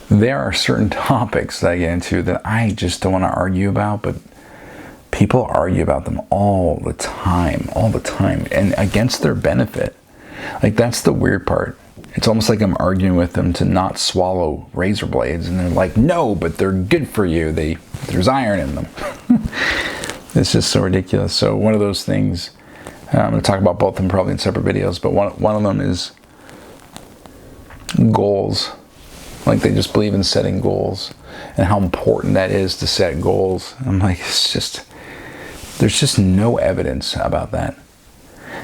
There are certain topics that I get into that I just don't want to argue about, but people argue about them all the time, and against their benefit. Like, that's the weird part. It's almost like I'm arguing with them to not swallow razor blades, and they're like, no, but they're good for you. There's iron in them. It's just so ridiculous. So one of those things, I'm going to talk about both of them probably in separate videos, but one of them is goals. Like, they just believe in setting goals and how important that is to set goals. I'm like, there's just no evidence about that.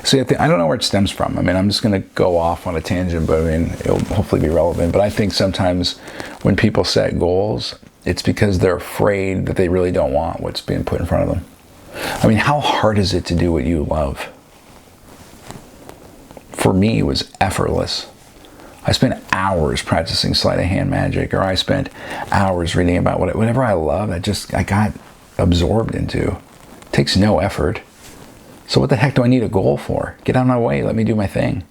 So I don't know where it stems from. I mean, I'm just going to go off on a tangent, but I mean, it'll hopefully be relevant. But I think sometimes when people set goals, it's because they're afraid that they really don't want what's being put in front of them. I mean, how hard is it to do what you love? For me, it was effortless. I spent hours practicing sleight of hand magic, or I spent hours reading about whatever I love. I got absorbed into. It takes no effort. So what the heck do I need a goal for? Get out of my way. Let me do my thing.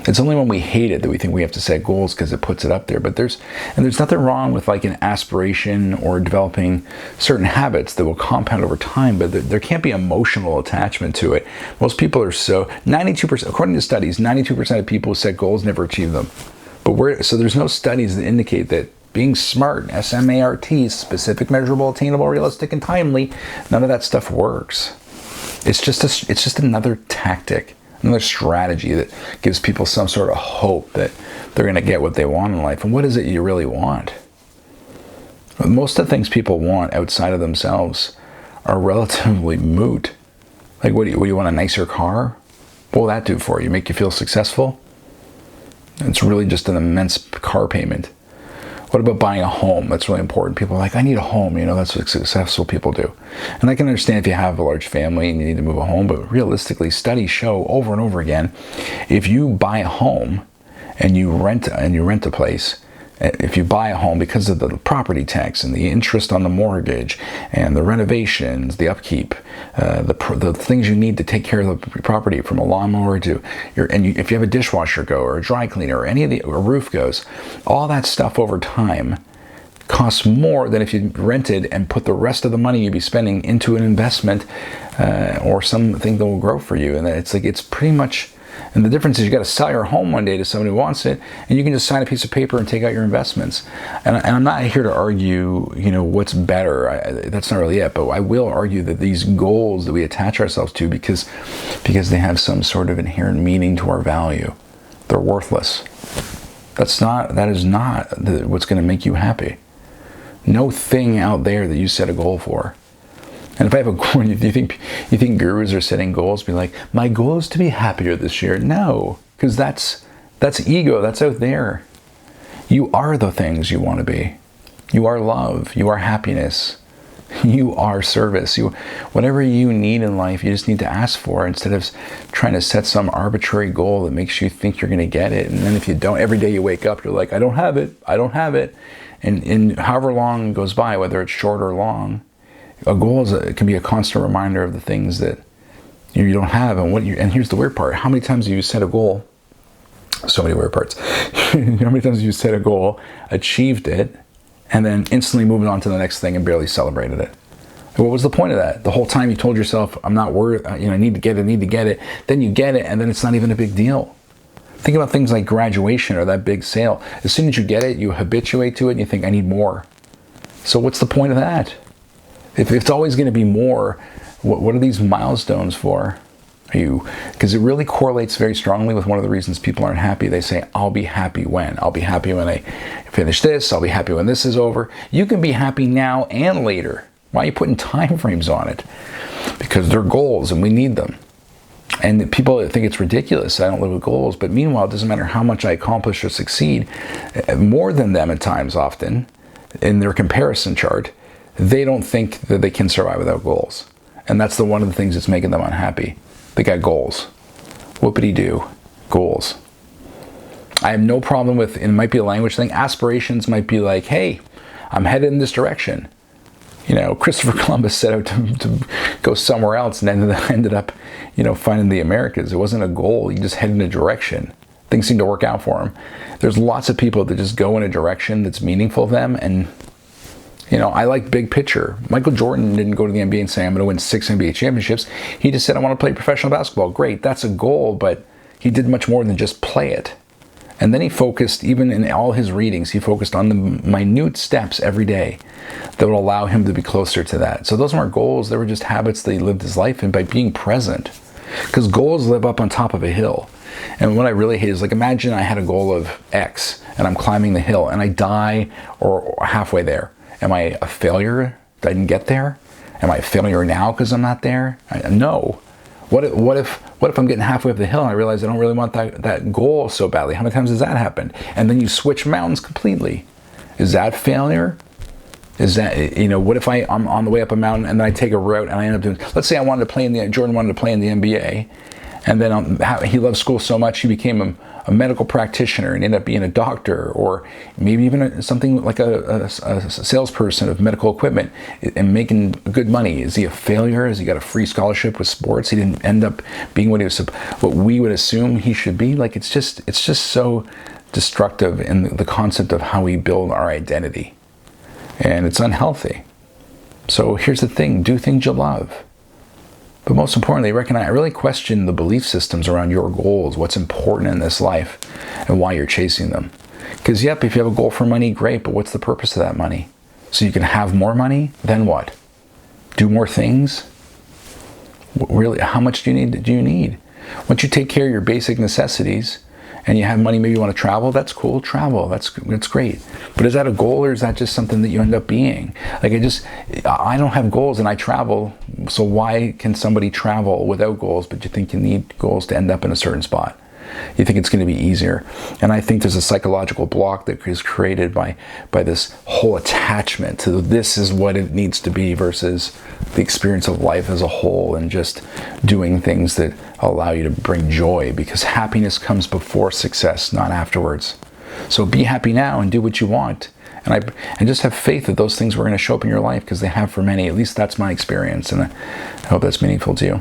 It's only when we hate it that we think we have to set goals because it puts it up there. But there's nothing wrong with like an aspiration or developing certain habits that will compound over time, but there can't be emotional attachment to it. Most people are 92%, according to studies, 92% of people who set goals never achieve them. So there's no studies that indicate that being smart, SMART, specific, measurable, attainable, realistic, and timely, none of that stuff works. It's just another tactic, another strategy that gives people some sort of hope that they're going to get what they want in life. And what is it you really want? Most of the things people want outside of themselves are relatively moot. Like, what do you want, a nicer car? What will that do for you? Make you feel successful? It's really just an immense car payment. What about buying a home? That's really important. People are like, I need a home. That's what successful people do. And I can understand if you have a large family and you need to move a home, but realistically, studies show over and over again, if you buy a home and you rent a place, if you buy a home, because of the property tax and the interest on the mortgage and the renovations, the upkeep, the things you need to take care of the property, from a lawnmower to if you have a dishwasher go, or a dry cleaner, or a roof goes, all that stuff over time costs more than if you rented and put the rest of the money you'd be spending into an investment or something that will grow for you. And it's pretty much. And the difference is you got to sell your home one day to somebody who wants it, and you can just sign a piece of paper and take out your investments. And I'm not here to argue, what's better. That's not really it. But I will argue that these goals that we attach ourselves to because they have some sort of inherent meaning to our value, they're worthless. That is not what's going to make you happy. No thing out there that you set a goal for. And if I have a goal, you think gurus are setting goals, be like, my goal is to be happier this year? No, because that's ego. That's out there. You are the things you want to be. You are love. You are happiness. You are service. Whatever you need in life, you just need to ask for, instead of trying to set some arbitrary goal that makes you think you're going to get it. And then if you don't, every day you wake up, you're like, I don't have it. I don't have it. And however long goes by, whether it's short or long, a goal can be a constant reminder of the things that you don't have, and here's the weird part. How many times have you set a goal? So many weird parts. How many times have you set a goal, achieved it, and then instantly moved on to the next thing and barely celebrated it? And what was the point of that? The whole time you told yourself, I'm not worth, I need to get it. Then you get it, and then it's not even a big deal. Think about things like graduation or that big sale. As soon as you get it, you habituate to it and you think, I need more. So what's the point of that? If it's always going to be more, what are these milestones for? Because it really correlates very strongly with one of the reasons people aren't happy. They say, I'll be happy when? I'll be happy when I finish this. I'll be happy when this is over. You can be happy now and later. Why are you putting time frames on it? Because they're goals and we need them. And people think it's ridiculous I don't live with goals. But meanwhile, it doesn't matter how much I accomplish or succeed, more than them at times often, in their comparison chart, they don't think that they can survive without goals. And that's one of the things that's making them unhappy. They got goals. Whoopity-doo. Goals. I have no problem with, it might be a language thing, aspirations might be like, hey, I'm headed in this direction. Christopher Columbus set out to go somewhere else and ended up, finding the Americas. It wasn't a goal. He just headed in a direction. things seem to work out for them. There's lots of people that just go in a direction that's meaningful to them. And, you know, I like big picture. Michael Jordan didn't go to the NBA and say, I'm going to win 6 NBA championships. He just said, I want to play professional basketball. Great, that's a goal, but he did much more than just play it. And then he focused, even in all his readings, he focused on the minute steps every day that would allow him to be closer to that. So those weren't goals, they were just habits that he lived his life in by being present. Because goals live up on top of a hill. And what I really hate is, like, imagine I had a goal of X and I'm climbing the hill and I die or halfway there. Am I a failure that I didn't get there? Am I a failure now because I'm not there? No. What if I'm getting halfway up the hill and I realize I don't really want that goal so badly? How many times has that happened? And then you switch mountains completely. Is that failure? Is that, you know, what if I'm on the way up a mountain and then I take a route and I end up doing, let's say Jordan wanted to play in the NBA, and then he loved school so much he became a medical practitioner and ended up being a doctor, or maybe even something like a salesperson of medical equipment and making good money. Is he a failure? Has he got a free scholarship with sports? He didn't end up being what we would assume he should be. Like, it's just so destructive in the concept of how we build our identity, and it's unhealthy. So here's the thing: do things you love. But most importantly, I really question the belief systems around your goals, what's important in this life, and why you're chasing them. Because, yep, if you have a goal for money, great, but what's the purpose of that money? So you can have more money? Then what? Do more things? Really, how much do you need? Once you take care of your basic necessities, and you have money, maybe you want to travel, that's cool, travel, that's great. But is that a goal, or is that just something that you end up being? Like, I don't have goals and I travel, so why can somebody travel without goals, but you think you need goals to end up in a certain spot? You think it's going to be easier. And I think there's a psychological block that is created by this whole attachment to this is what it needs to be versus the experience of life as a whole, and just doing things that allow you to bring joy, because happiness comes before success, not afterwards. So be happy now and do what you want. And just have faith that those things were going to show up in your life, because they have for many. At least that's my experience, and I hope that's meaningful to you.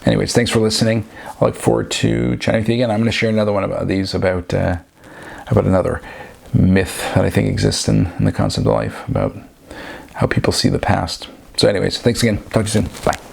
Anyways, thanks for listening. I look forward to chatting with you again. I'm going to share another one of these about another myth that I think exists in the concept of life, about how people see the past. So anyways, thanks again. Talk to you soon. Bye.